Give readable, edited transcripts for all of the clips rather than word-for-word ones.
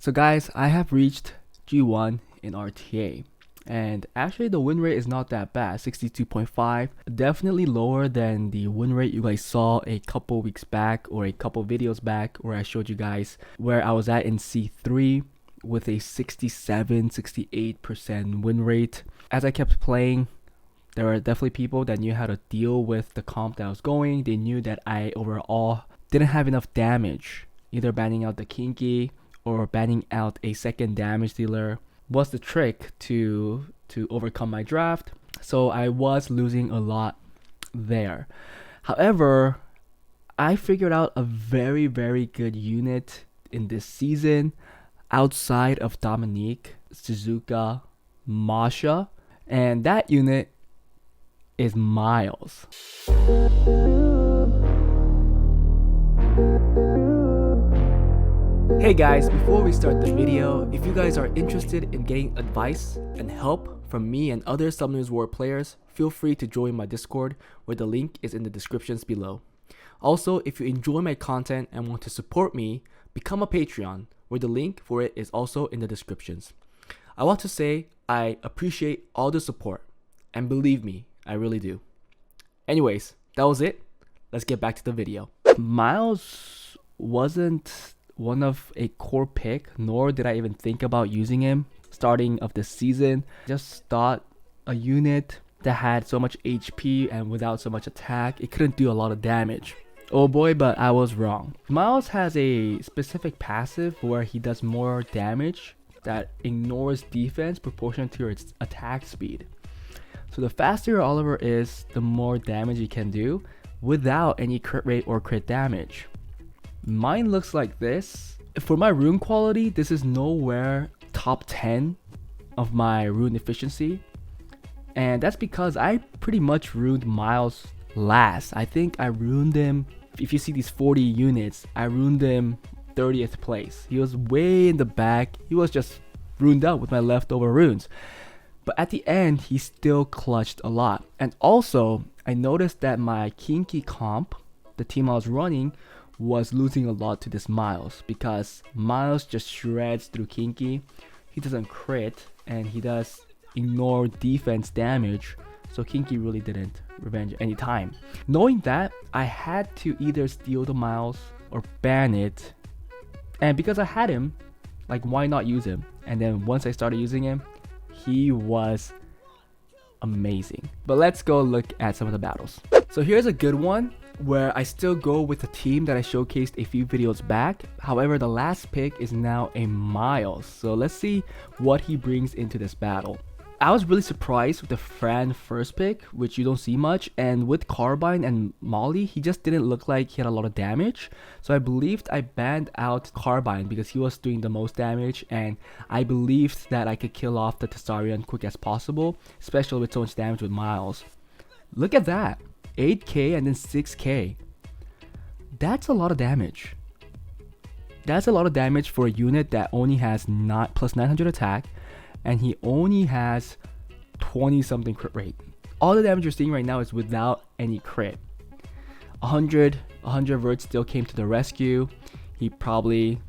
So guys, I have reached G1 in RTA. And actually the win rate is not that bad, 62.5. Definitely lower than the win rate you guys saw a couple weeks back or a couple videos back where I showed you guys where I was at in C3 with a 67-68% win rate. As I kept playing, there were definitely people that knew how to deal with the comp that I was going. They knew that I overall didn't have enough damage. Either banning out the Kinky or banning out a second damage dealer was the trick to overcome my draft. So I was losing a lot there. However, I figured out a very, very good unit in this season outside of Dominique, Suzuka, Masha, and that unit is Miles. Hey guys, before we start the video, if you guys are interested in getting advice and help from me and other Summoners War players, feel free to join my Discord where the link is in the descriptions below. Also, if you enjoy my content and want to support me, become a Patreon where the link for it is also in the descriptions. I want to say I appreciate all the support, and believe me, I really do. Anyways, that was it. Let's get back to the video. Miles wasn't one of a core pick, nor did I even think about using him starting of this season. Just thought a unit that had so much HP and without so much attack, it couldn't do a lot of damage. Oh boy, but I was wrong. Miles has a specific passive where he does more damage that ignores defense proportional to its attack speed. So the faster your Oliver is, the more damage he can do without any crit rate or crit damage. Mine looks like this. For my rune quality, this is nowhere top 10 of my rune efficiency. And that's because I pretty much ruined Miles last. I think I ruined him, if you see these 40 units, I ruined him 30th place. He was way in the back. He was just ruined out with my leftover runes. But at the end, he still clutched a lot. And also, I noticed that my Kinky comp, the team I was running, was losing a lot to this Miles because Miles just shreds through Kinky. He doesn't crit and he does ignore defense damage, so Kinky really didn't revenge any time. Knowing that, I had to either steal the Miles or ban it, and because I had him, like, why not use him? And then once I started using him, he was amazing. But let's go look at some of the battles. So here's a good one where I still go with the team that I showcased a few videos back. However, the last pick is now a Miles. So let's see what he brings into this battle. I was really surprised with the Fran first pick, which you don't see much, and with Carbine and Molly, he just didn't look like he had a lot of damage. So I believed I banned out Carbine because he was doing the most damage, and I believed that I could kill off the Tessarion quick as possible, especially with so much damage with Miles. Look at that. 8k and then 6k. That's a lot of damage. That's a lot of damage for a unit that only has plus 900 attack, and he only has 20 something crit rate. All the damage you're seeing right now is without any crit. 100 verts still came to the rescue. He probably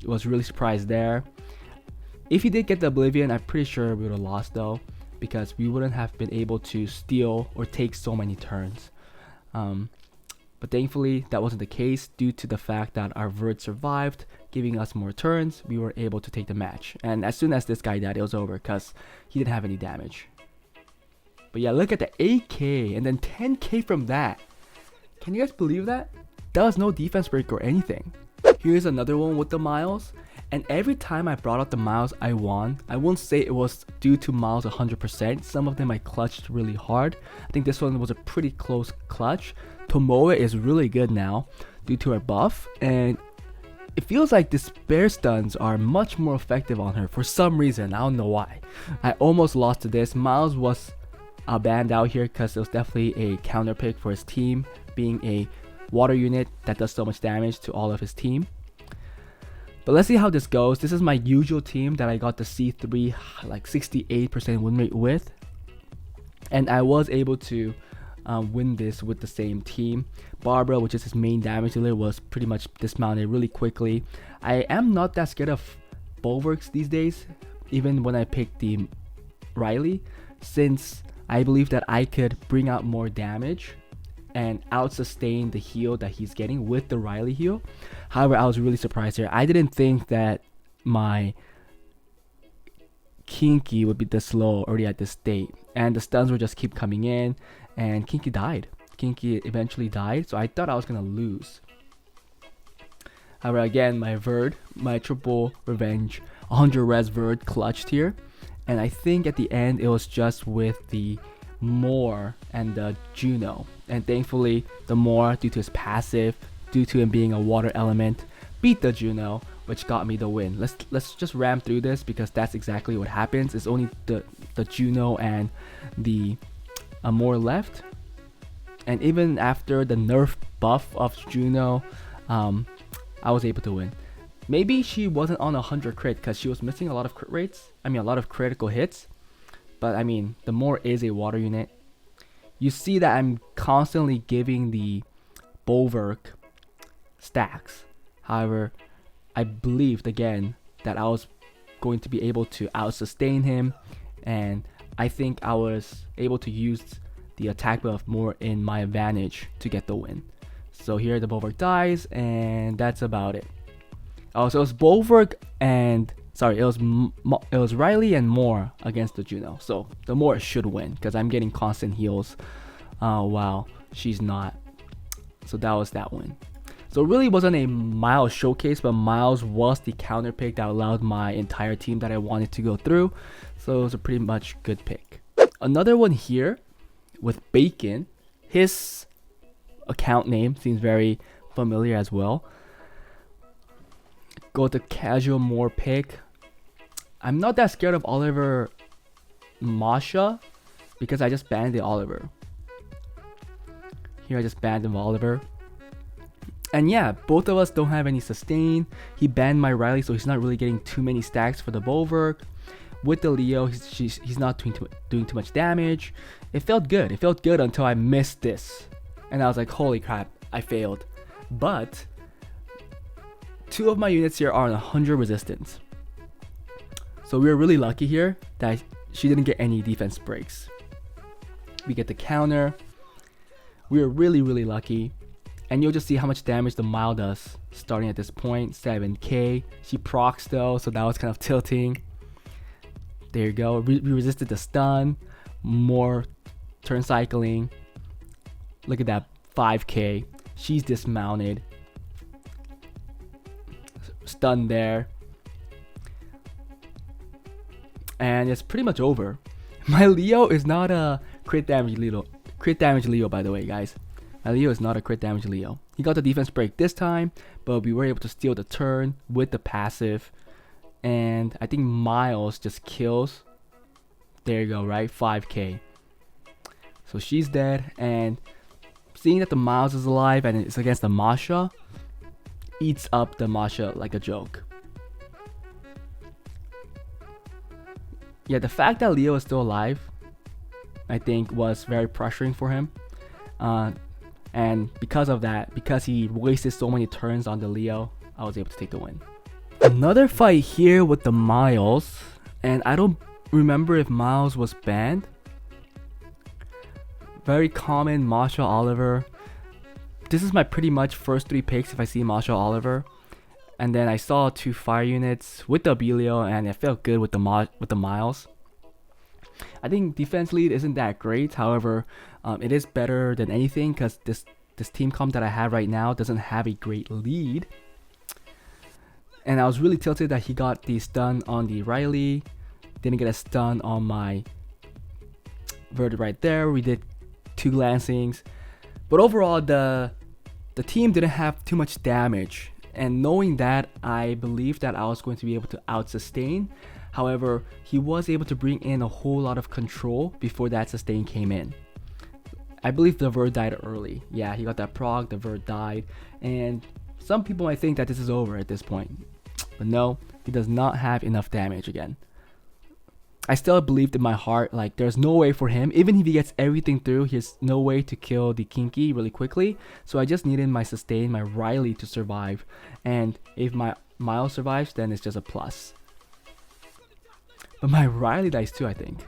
was really surprised there. If he did get the Oblivion, I'm pretty sure we would have lost though, because we wouldn't have been able to steal or take so many turns. But thankfully that wasn't the case due to the fact that our Vert survived, giving us more turns. We were able to take the match, and as soon as this guy died, it was over because he didn't have any damage. But yeah, look at the 8k and then 10k from that. Can you guys believe that? That was no defense break or anything. Here's another one with the Miles. And every time I brought out the Miles, I won. I won't say it was due to Miles 100%. Some of them I clutched really hard. I think this one was a pretty close clutch. Tomoe is really good now due to her buff. And it feels like the spare stuns are much more effective on her for some reason. I don't know why. I almost lost to this. Miles was banned out here because it was definitely a counter pick for his team, being a water unit that does so much damage to all of his team. But let's see how this goes. This is my usual team that I got the C3 like 68% win rate with, and I was able to win this with the same team. Barbara, which is his main damage dealer, was pretty much dismounted really quickly. I am not that scared of bulwarks these days, even when I pick the Riley, since I believe that I could bring out more damage and out sustain the heal that he's getting with the Riley heal. However, I was really surprised here. I didn't think that my Kinky would be this slow already at this state, and the stuns would just keep coming in, and Kinky died. Kinky eventually died, so I thought I was gonna lose. However, again, my Verd, my triple revenge 100 res Verd clutched here, and I think at the end it was just with the Moor and the Juno, and thankfully the Moor, due to his passive, due to him being a water element, beat the Juno, which got me the win. Let's just ram through this because that's exactly what happens. It's only the Juno and the Moor left, and even after the nerf buff of Juno, I was able to win. Maybe she wasn't on 100 crit because she was missing a lot of crit rates. I mean, a lot of critical hits. But I mean, the Moor is a water unit. You see that I'm constantly giving the Bulwark stacks. However, I believed again that I was going to be able to out sustain him, and I think I was able to use the attack buff more in my advantage to get the win. So here the Bulwark dies, and that's about it. Oh, so it was Bulwark and it was Riley and Moor against the Juno. So the Moor should win because I'm getting constant heals while she's not. So that was that win. So it really wasn't a Miles showcase, but Miles was the counter pick that allowed my entire team that I wanted to go through. So it was a pretty much good pick. Another one here with Bacon. His account name seems very familiar as well. Go to casual Moor pick. I'm not that scared of Oliver Masha because I just banned the Oliver. Here I just banned the Oliver. And yeah, both of us don't have any sustain. He banned my Riley, so he's not really getting too many stacks for the Bulwark. With the Leo, he's not doing too much damage. It felt good. It felt good until I missed this. And I was like, holy crap, I failed. But two of my units here are on 100 resistance. So we were really lucky here that she didn't get any defense breaks. We get the counter. We were really, really lucky. And you'll just see how much damage the Mile does starting at this point. 7k. She procs though, so that was kind of tilting. There you go. We resisted the stun. More turn cycling. Look at that. 5k. She's dismounted. Stun there. And it's pretty much over. My Leo is not a crit damage Leo. Crit damage Leo, by the way, guys. My Leo is not a crit damage Leo. He got the defense break this time, but we were able to steal the turn with the passive. And I think Miles just kills. There you go, right? 5k. So she's dead. And seeing that the Miles is alive and it's against the Masha, eats up the Masha like a joke. Yeah, the fact that Leo is still alive, I think, was very pressuring for him. And because of that, because he wasted so many turns on the Leo, I was able to take the win. Another fight here with the Miles, and I don't remember if Miles was banned. Very common Masha Oliver. This is my pretty much first 3 picks if I see Masha Oliver. And then I saw 2 fire units with the Abelio, and it felt good with the Miles. I think defense lead isn't that great. However, it is better than anything because this team comp that I have right now doesn't have a great lead. And I was really tilted that he got the stun on the Riley. Didn't get a stun on my Verde right there. We did 2 glancings. But overall, the team didn't have too much damage. And knowing that, I believed that I was going to be able to out-sustain. However, he was able to bring in a whole lot of control before that sustain came in. I believe the Verd died early. Yeah, he got that prog, the Verd died. And some people might think that this is over at this point. But no, he does not have enough damage again. I still believed in my heart, like there's no way for him, even if he gets everything through, there's no way to kill the Kinky really quickly. So I just needed my sustain, my Riley to survive. And if my Miles survives, then it's just a plus. But my Riley dies too, I think.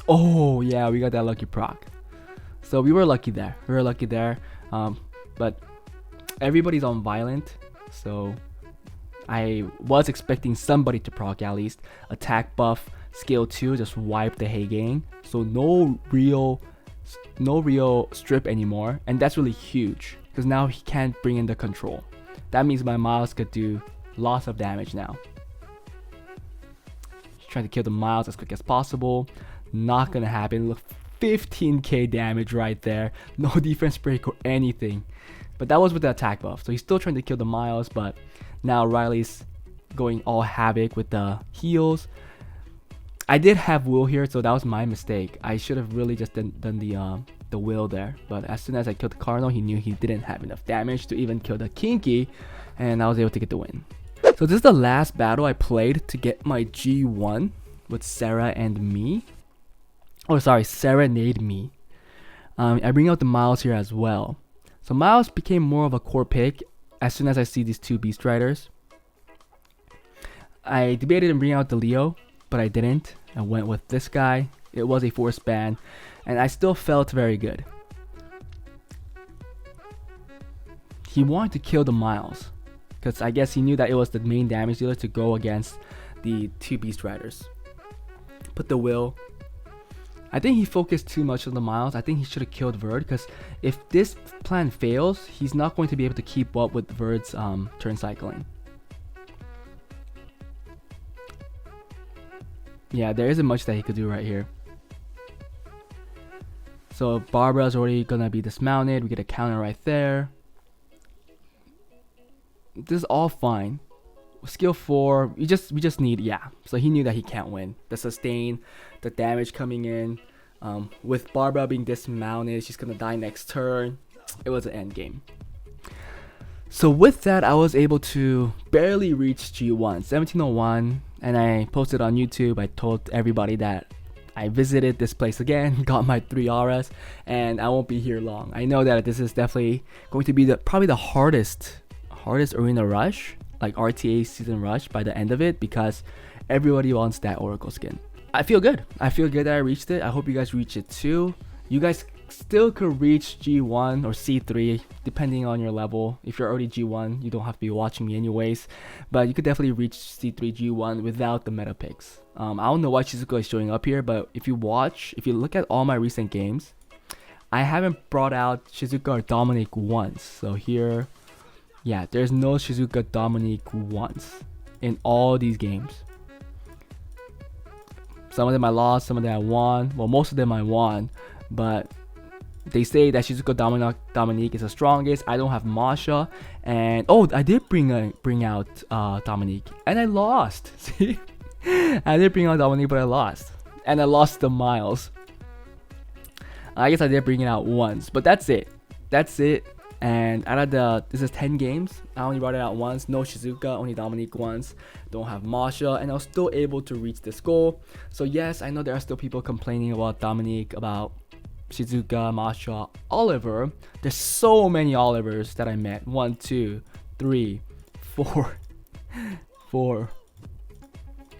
Oh yeah, we got that lucky proc. So we were lucky there. But everybody's on violent, so I was expecting somebody to proc at least. Attack buff, skill 2, just wipe the Hay gang. So no real strip anymore, and that's really huge because now he can't bring in the control. That means my Miles could do lots of damage now. He's trying to kill the Miles as quick as possible. Not gonna happen. Look, 15k damage right there. No defense break or anything. But that was with the attack buff. So he's still trying to kill the Miles, but now Riley's going all havoc with the heals. I did have Will here, so that was my mistake. I should have really just done the Will there. But as soon as I killed the Cardinal, he knew he didn't have enough damage to even kill the Kinky, and I was able to get the win. So this is the last battle I played to get my G1 with Sarah and me. Oh, sorry, Serenade Me. I bring out the Miles here as well. So Miles became more of a core pick as soon as I see these two Beast Riders. I debated on bringing out the Leo, but I didn't. I went with this guy. It was a force ban, and I still felt very good. He wanted to kill the Miles, because I guess he knew that it was the main damage dealer to go against the two Beast Riders. Put the Will. I think he focused too much on the Miles. I think he should have killed Verd, because if this plan fails, he's not going to be able to keep up with Verd's turn cycling. Yeah, there isn't much that he could do right here. So Barbara's already gonna be dismounted. We get a counter right there. This is all fine. Skill 4, we just need, yeah. So he knew that he can't win. The sustain, the damage coming in. With Barbara being dismounted, she's gonna die next turn. It was an end game. So with that, I was able to barely reach G1, 1701, and I posted on YouTube. I told everybody that I visited this place again, got my 3 auras, and I won't be here long. I know that this is definitely going to be probably the hardest arena rush, like RTA season rush by the end of it, because everybody wants that Oracle skin. I feel good. I feel good that I reached it. I hope you guys reach it too. You guys still could reach G1 or C3 depending on your level. If you're already G1, you don't have to be watching me anyways, but you could definitely reach C3 G1 without the meta picks. I don't know why Shizuka is showing up here, but if you look at all my recent games, I haven't brought out Shizuka or Dominic once. So here, yeah, there's no Shizuka Dominic once in all these games. Some of them I lost, some of them I won. Well, most of them I won, but they say that Shizuka Dominique is the strongest. I don't have Masha, and oh, I did bring out Dominique, and I lost. See, I did bring out Dominique, but I lost, and I lost the Miles. I guess I did bring it out once, but that's it. And out of this is 10 games, I only brought it out once. No Shizuka, only Dominique once. Don't have Masha, and I was still able to reach this goal. So yes, I know there are still people complaining about Dominique, about Shizuka, Masha, Oliver. There's so many Olivers that I met. 1, 2, 3, 4,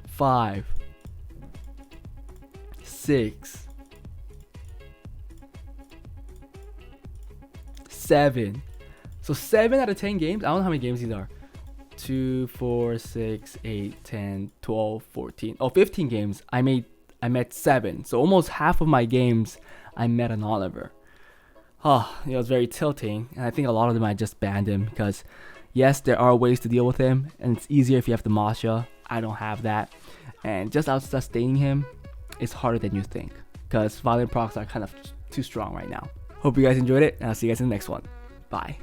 5, 6, 7. So 7 out of 10 games. I don't know how many games these are. 2, 4, 6, 8, 10, 12, 14. Oh, 15 games. I met 7. So almost half of my games I met an Oliver. Oh, it was very tilting. And I think a lot of them I just banned him because yes, there are ways to deal with him, and it's easier if you have the Masha. I don't have that. And just out sustaining him is harder than you think, because violent procs are kind of too strong right now. Hope you guys enjoyed it, and I'll see you guys in the next one. Bye.